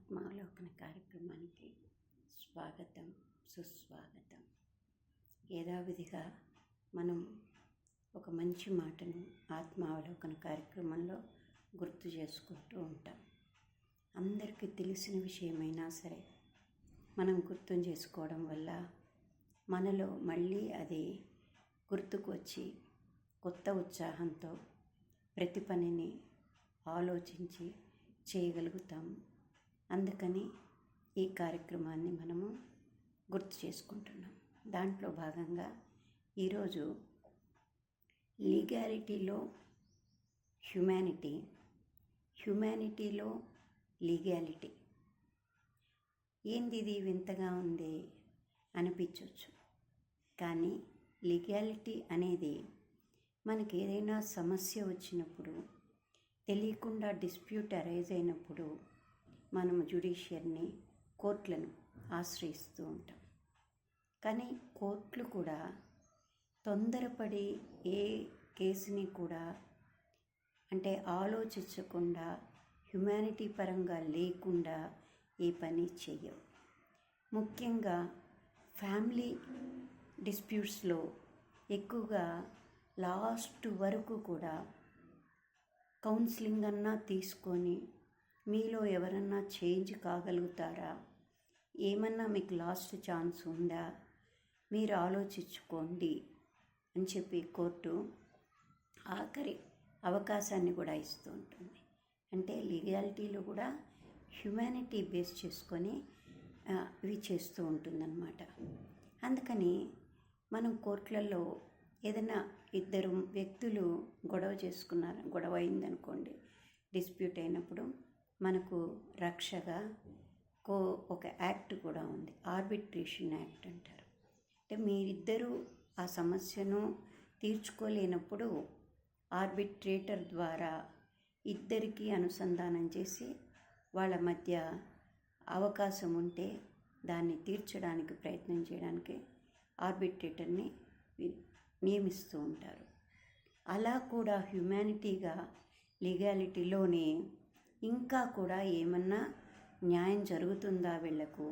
ఆత్మావలోకన కార్యక్రమానికి స్వాగతం, సుస్వాగతం. యథావిధిగా మనం ఒక మంచి మాటను ఆత్మావలోకన కార్యక్రమంలో గుర్తు చేసుకుంటూ ఉంటాం. అందరికీ తెలిసిన విషయమైనా సరే మనం గుర్తు చేసుకోవడం వల్ల మనలో మళ్ళీ అది గుర్తుకు వచ్చి కొత్త ఉత్సాహంతో ప్రతి పనిని ఆలోచించి చేయగలుగుతాము. అందుకని ఈ కార్యక్రమాన్ని మనము గుర్తు చేసుకుంటున్నాం. దాంట్లో భాగంగా ఈరోజు లీగాలిటీలో హ్యుమానిటీలో లీగాలిటీ ఏంది ఇది వింతగా ఉంది అనిపించవచ్చు. కానీ లీగాలిటీ అనేది మనకి ఏదైనా సమస్య వచ్చినప్పుడు, తెలియకుండా డిస్ప్యూట్ అరైజ్ అయినప్పుడు మనము జ్యుడిషియర్ని, కోర్టులను ఆశ్రయిస్తూ ఉంటాం. కానీ కోర్టులు కూడా తొందరపడి ఏ కేసుని కూడా ఆలోచించకుండా, హ్యుమానిటీ పరంగా లేకుండా ఏ పని చెయ్యవు. ముఖ్యంగా ఫ్యామిలీ డిస్ప్యూట్స్లో ఎక్కువగా లాస్ట్ వరకు కూడా కౌన్సిలింగ్ అన్నా తీసుకొని మీలో ఎవరన్నా చేంజ్ కాగలుగుతారా, ఏమన్నా మీకు లాస్ట్ ఛాన్స్ ఉందా, మీరు ఆలోచించుకోండి అని చెప్పి కోర్టు ఆఖరి అవకాశాన్ని కూడా ఇస్తూ ఉంటుంది. అంటే లీగాలిటీలో కూడా హ్యుమానిటీ బేస్ చేసుకొని ఇవి చేస్తూ ఉంటుందన్నమాట. అందుకని మనం కోర్టులలో ఏదైనా ఇద్దరు వ్యక్తులు గొడవ అయిందనుకోండి, డిస్ప్యూట్ అయినప్పుడు మనకు రక్షగా ఒక యాక్ట్ కూడా ఉంది, ఆర్బిట్రేషన్ యాక్ట్ అంటారు. అంటే మీరిద్దరూ ఆ సమస్యను తీర్చుకోలేనప్పుడు ఆర్బిట్రేటర్ ద్వారా ఇద్దరికీ అనుసంధానం చేసి వాళ్ళ మధ్య అవకాశం ఉంటే దాన్ని తీర్చడానికి ప్రయత్నం చేయడానికి ఆర్బిట్రేటర్ని నియమిస్తూ ఉంటారు. అలా కూడా హ్యుమానిటీగా లీగాలిటీలోనే ఇంకా కూడా ఏమన్నా న్యాయం జరుగుతుందా, వీళ్లకు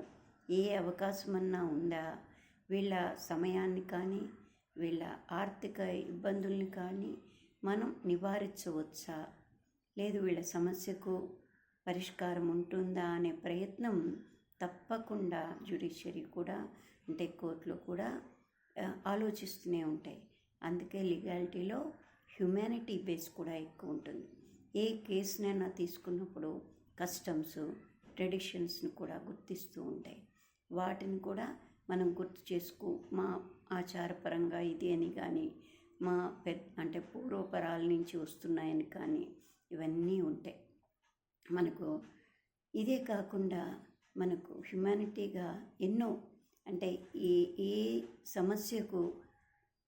ఏ అవకాశమన్నా ఉందా, వీళ్ళ సమయాన్ని కానీ వీళ్ళ ఆర్థిక ఇబ్బందుల్ని కానీ మనం నివారించవచ్చా, లేదు వీళ్ళ సమస్యకు పరిష్కారం ఉంటుందా అనే ప్రయత్నం తప్పకుండా జ్యుడిషియరీ కూడా కోర్టులో కూడా ఆలోచిస్తూనే ఉంటాయి. అందుకే లీగాలిటీలో హ్యుమానిటీ బేస్ కూడా ఎక్కువ ఉంటుంది. ఏ కేసునైనా తీసుకున్నప్పుడు కస్టమ్స్, ట్రెడిషన్స్ని కూడా గుర్తిస్తూ ఉంటాయి. వాటిని కూడా మనం గుర్తు చేసుకు మా ఆచారపరంగా ఇది అని కానీ, మా పూర్వపరాల నుంచి వస్తున్నాయని కానీ ఇవన్నీ ఉంటాయి మనకు. ఇదే కాకుండా మనకు హ్యుమానిటీగా ఎన్నో ఏ సమస్యకు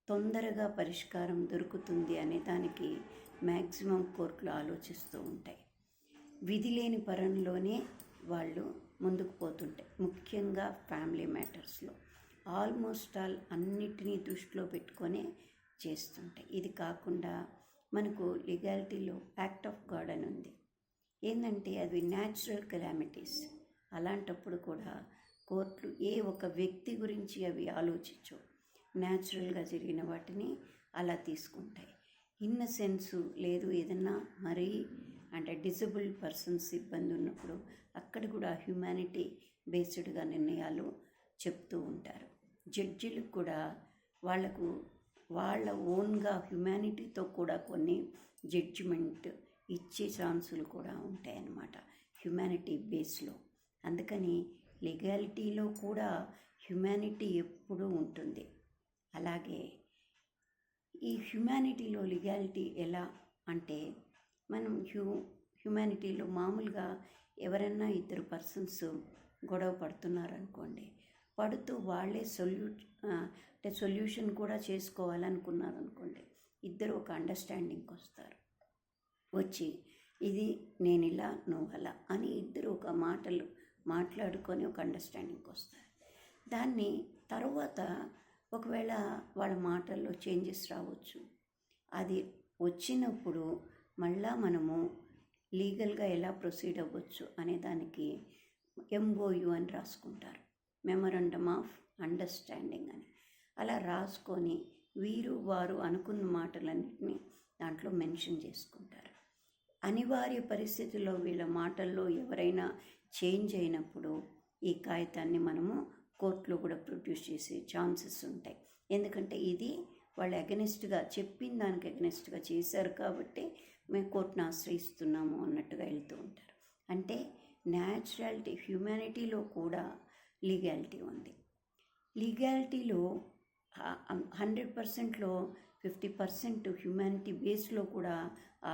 తొందరగా పరిష్కారం దొరుకుతుంది అనే దానికి మ్యాక్సిమం కోర్టులు ఆలోచిస్తూ ఉంటాయి. విధి లేని పరంలోనే వాళ్ళు ముందుకు పోతుంటాయి. ముఖ్యంగా ఫ్యామిలీ మ్యాటర్స్లో ఆల్మోస్ట్ ఆల్ అన్నిటినీ దృష్టిలో పెట్టుకొనే చేస్తుంటాయి. ఇది కాకుండా మనకు లీగాలిటీలో యాక్ట్ ఆఫ్ గాడ్ అని ఉంది. ఏంటంటే అది న్యాచురల్ కెలామిటీస్. అలాంటప్పుడు కూడా కోర్టులు ఏ ఒక వ్యక్తి గురించి అవి ఆలోచించవు, న్యాచురల్గా జరిగిన వాటిని అలా తీసుకుంటాయి. ఇన్నసెన్సు లేదు, ఏదన్నా మరీ డిజబుల్ పర్సన్స్ ఇబ్బంది ఉన్నప్పుడు అక్కడ కూడా హ్యుమానిటీ బేస్డ్గా నిర్ణయాలు చెప్తూ ఉంటారు. జడ్జిలకు కూడా వాళ్ళ ఓన్గా హ్యుమానిటీతో కూడా కొన్ని జడ్జిమెంట్ ఇచ్చే ఛాన్సులు కూడా ఉంటాయన్నమాట హ్యుమానిటీ బేస్లో. అందుకని లీగాలిటీలో కూడా హ్యుమానిటీ ఎప్పుడూ ఉంటుంది. అలాగే ఈ హ్యుమానిటీలో లీగాలిటీ ఎలా అంటే, మనం హ్యుమానిటీలో మామూలుగా ఎవరన్నా ఇద్దరు పర్సన్స్ గొడవ పడుతున్నారనుకోండి, పడుతూ వాళ్ళే సొల్యూషన్ కూడా చేసుకోవాలనుకున్నారనుకోండి, ఇద్దరు ఒక అండర్స్టాండింగ్కి వస్తారు. వచ్చి ఇది నేను ఇలా నువ్వు అలా అని ఇద్దరు ఒక మాట్లాడుకొని ఒక అండర్స్టాండింగ్కి వస్తారు. దాన్ని తర్వాత ఒకవేళ వాళ్ళ మాటల్లో చేంజెస్ రావచ్చు. అది వచ్చినప్పుడు మళ్ళా మనము లీగల్గా ఎలా ప్రొసీడ్ అవ్వచ్చు అనే దానికి MOU అని రాసుకుంటారు, మెమొరండమ్ ఆఫ్ అండర్స్టాండింగ్ అని. అలా రాసుకొని వీరు వారు అనుకున్న మాటలన్నింటినీ దాంట్లో మెన్షన్ చేసుకుంటారు. అనివార్య పరిస్థితుల్లో వీళ్ళ మాటల్లో ఎవరైనా చేంజ్ అయినప్పుడు ఈ కాగితాన్ని మనము కోర్టులో కూడా ప్రొడ్యూస్ చేసే ఛాన్సెస్ ఉంటాయి. ఎందుకంటే ఇది వాళ్ళు అగెనిస్ట్గా చెప్పిన దానికి అగెనిస్ట్గా చేశారు కాబట్టి మేము కోర్టును ఆశ్రయిస్తున్నాము అన్నట్టుగా వెళ్తూ ఉంటారు. అంటే న్యాచురాలిటీ, హ్యూమానిటీలో కూడా లీగాలిటీ ఉంది. లీగాలిటీలో 100%లో 50% హ్యూమానిటీ బేస్లో కూడా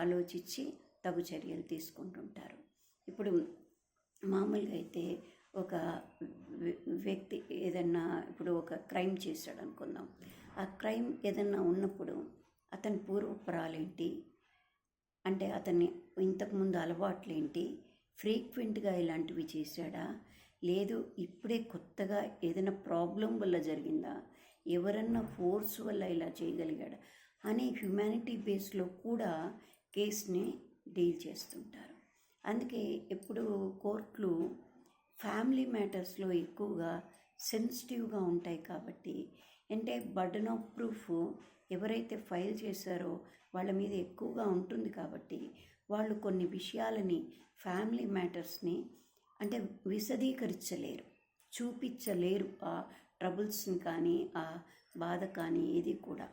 ఆలోచించి తగు చర్యలు తీసుకుంటుంటారు. ఇప్పుడు మామూలుగా అయితే ఒక వ్యక్తి ఏదన్నా ఇప్పుడు ఒక క్రైమ్ చేశాడు అనుకుందాం. ఆ క్రైమ్ ఏదన్నా ఉన్నప్పుడు అతని పూర్వపురాలేంటి, అంటే అతన్ని ఇంతకుముందు అలవాట్లేంటి, ఫ్రీక్వెంట్గా ఇలాంటివి చేశాడా, లేదు ఇప్పుడే కొత్తగా ఏదైనా ప్రాబ్లం వల్ల జరిగిందా, ఎవరన్నా ఫోర్స్ వల్ల ఇలా చేయగలిగాడా అనే హ్యుమానిటీ బేస్లో కూడా కేసుని డీల్ చేస్తుంటారు. అందుకే ఎప్పుడు కోర్టులు ఫ్యామిలీ మ్యాటర్స్లో ఎక్కువగా సెన్సిటివ్గా ఉంటాయి కాబట్టి, అంటే బర్డన్ ఆఫ్ ప్రూఫ్ ఎవరైతే ఫైల్ చేశారో వాళ్ళ మీద ఎక్కువగా ఉంటుంది కాబట్టి వాళ్ళు కొన్ని విషయాలని, ఫ్యామిలీ మ్యాటర్స్ని అంటే విశదీకరించలేరు, చూపించలేరు. ఆ ట్రబుల్స్ని కానీ ఆ బాధ కానీ ఏది కూడా,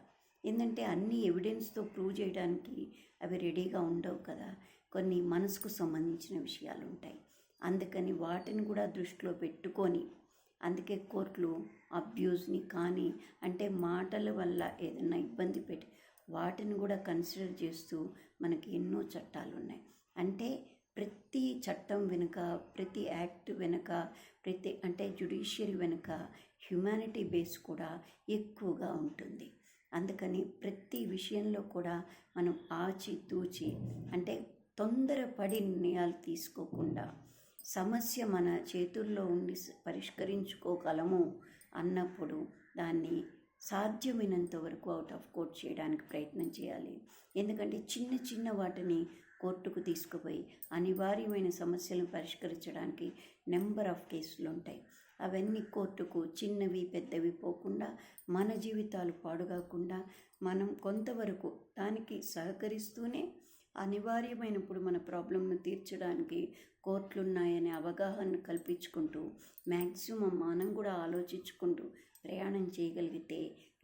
ఏంటంటే అన్ని ఎవిడెన్స్తో ప్రూవ్ చేయడానికి అవి రెడీగా ఉండవు కదా. కొన్ని మనసుకు సంబంధించిన విషయాలు ఉంటాయి. అందుకని వాటిని కూడా దృష్టిలో పెట్టుకొని, అందుకే కోర్టులు అబ్యూస్ని కానీ అంటే మాటల వల్ల ఏదైనా ఇబ్బంది పెట్టి వాటిని కూడా కన్సిడర్ చేస్తూ మనకి ఎన్నో చట్టాలు ఉన్నాయి. అంటే ప్రతి చట్టం వెనుక, ప్రతి యాక్ట్ వెనుక, అంటే జ్యుడిషియరీ వెనుక హ్యుమానిటీ బేస్ కూడా ఎక్కువగా ఉంటుంది. అందుకని ప్రతి విషయంలో కూడా మనం ఆచితూచి, అంటే తొందరపడి నిర్ణయాలు తీసుకోకుండా సమస్య మన చేతుల్లో ఉండి పరిష్కరించుకోగలము అన్నప్పుడు దాన్ని సాధ్యమైనంత వరకు అవుట్ ఆఫ్ కోర్ట్ చేయడానికి ప్రయత్నం చేయాలి. ఎందుకంటే చిన్న చిన్న వాటిని కోర్టుకు తీసుకుపోయి అనివార్యమైన సమస్యలను పరిష్కరించడానికి నెంబర్ ఆఫ్ కేసులు ఉంటాయి. అవన్నీ కోర్టుకు చిన్నవి పెద్దవి పోకుండా, మన జీవితాలు పాడుగాకుండా మనం కొంతవరకు దానికి సహకరిస్తూనే అనివార్యమైనప్పుడు మన ప్రాబ్లంను తీర్చడానికి కోర్టులున్నాయనే అవగాహన కల్పించుకుంటూ మ్యాక్సిమం మనం కూడా ఆలోచించుకుంటూ ప్రయాణం చేయగలిగితే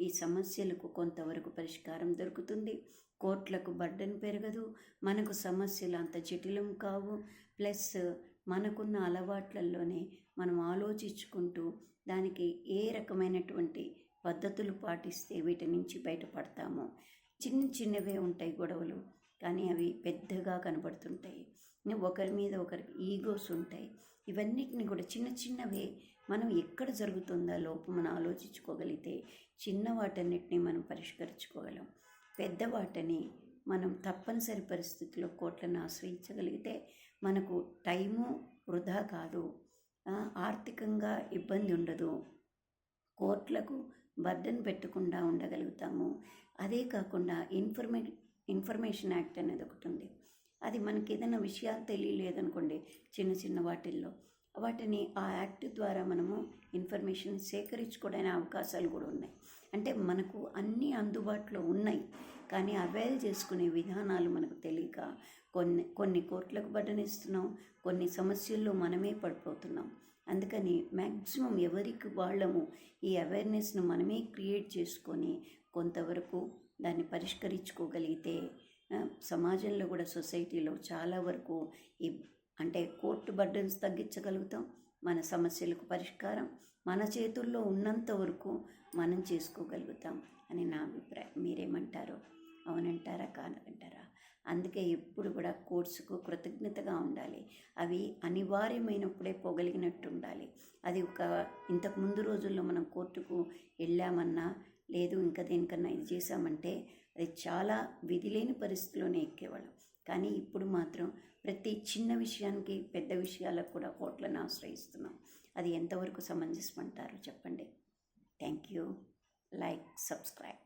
ఈ సమస్యలకు కొంతవరకు పరిష్కారం దొరుకుతుంది. కోర్టులకు బర్డెన్ పెరగదు, మనకు సమస్యలు అంత జటిలం కావు. ప్లస్ మనకున్న అలవాట్లలోనే మనం ఆలోచించుకుంటూ దానికి ఏ రకమైనటువంటి పద్ధతులు పాటిస్తే వీటి నుంచి బయటపడతామో. చిన్న చిన్నవే ఉంటాయి గొడవలు, కానీ అవి పెద్దగా కనబడుతుంటాయి. ఒకరి మీద ఒకరికి ఈగోస్ ఉంటాయి. ఇవన్నిటిని కూడా చిన్న చిన్నవే మనం ఎక్కడ జరుగుతుందా లోపం మనం ఆలోచించుకోగలిగితే చిన్న వాటన్నిటిని మనం పరిష్కరించుకోగలం. పెద్ద వాటిని మనం తప్పనిసరి పరిస్థితుల్లో కోర్టులను ఆశ్రయించగలిగితే మనకు టైము వృధా కాదు, ఆర్థికంగా ఇబ్బంది ఉండదు, కోర్టులకు బర్డెన్ పెట్టకుండా ఉండగలుగుతాము. అదే కాకుండా ఇన్ఫర్మేషన్ యాక్ట్ అనేది ఒకటి ఉంది. అది మనకి ఏదైనా విషయాలు తెలియలేదనుకోండి, చిన్న చిన్న వాటిల్లో వాటిని ఆ యాక్ట్ ద్వారా మనము ఇన్ఫర్మేషన్ సేకరించుకోవడానికి అవకాశాలు కూడా ఉన్నాయి. అంటే మనకు అన్నీ అందుబాటులో ఉన్నాయి, కానీ అవైల్ చేసుకునే విధానాలు మనకు తెలియక కొన్ని కోర్టులకు బర్డెన్ ఇస్తున్నాం, కొన్ని సమస్యల్లో మనమే పడిపోతున్నాం. అందుకని మ్యాక్సిమం ఎవరికి వాళ్ళము ఈ అవేర్నెస్ను మనమే క్రియేట్ చేసుకొని కొంతవరకు దాన్ని పరిష్కరించుకోగలిగితే సమాజంలో కూడా, సొసైటీలో చాలా వరకు అంటే కోర్టు బర్డెన్స్ తగ్గించగలుగుతాం. మన సమస్యలకు పరిష్కారం మన చేతుల్లో ఉన్నంత వరకు మనం చేసుకోగలుగుతాం అని నా అభిప్రాయం. మీరేమంటారో? అవునంటారా కాదంటారా? అందుకే ఎప్పుడు కూడా కోర్ట్స్కు కృతజ్ఞతగా ఉండాలి. అవి అనివార్యమైనప్పుడే పోగలిగినట్టు ఉండాలి. అది ఇంతకు ముందు రోజుల్లో మనం కోర్టుకు వెళ్ళామన్నా, లేదు ఇంకా దేనికన్నా ఇది చేశామంటే అది చాలా విధిలేని పరిస్థితిలోనే ఎక్కేవాళ్ళం. కానీ ఇప్పుడు మాత్రం ప్రతి చిన్న విషయానికి, పెద్ద విషయాలకు కూడా కోర్టులను ఆశ్రయిస్తున్నాం. అది ఎంతవరకు సమంజసం అంటారు చెప్పండి. Thank you. Like, subscribe.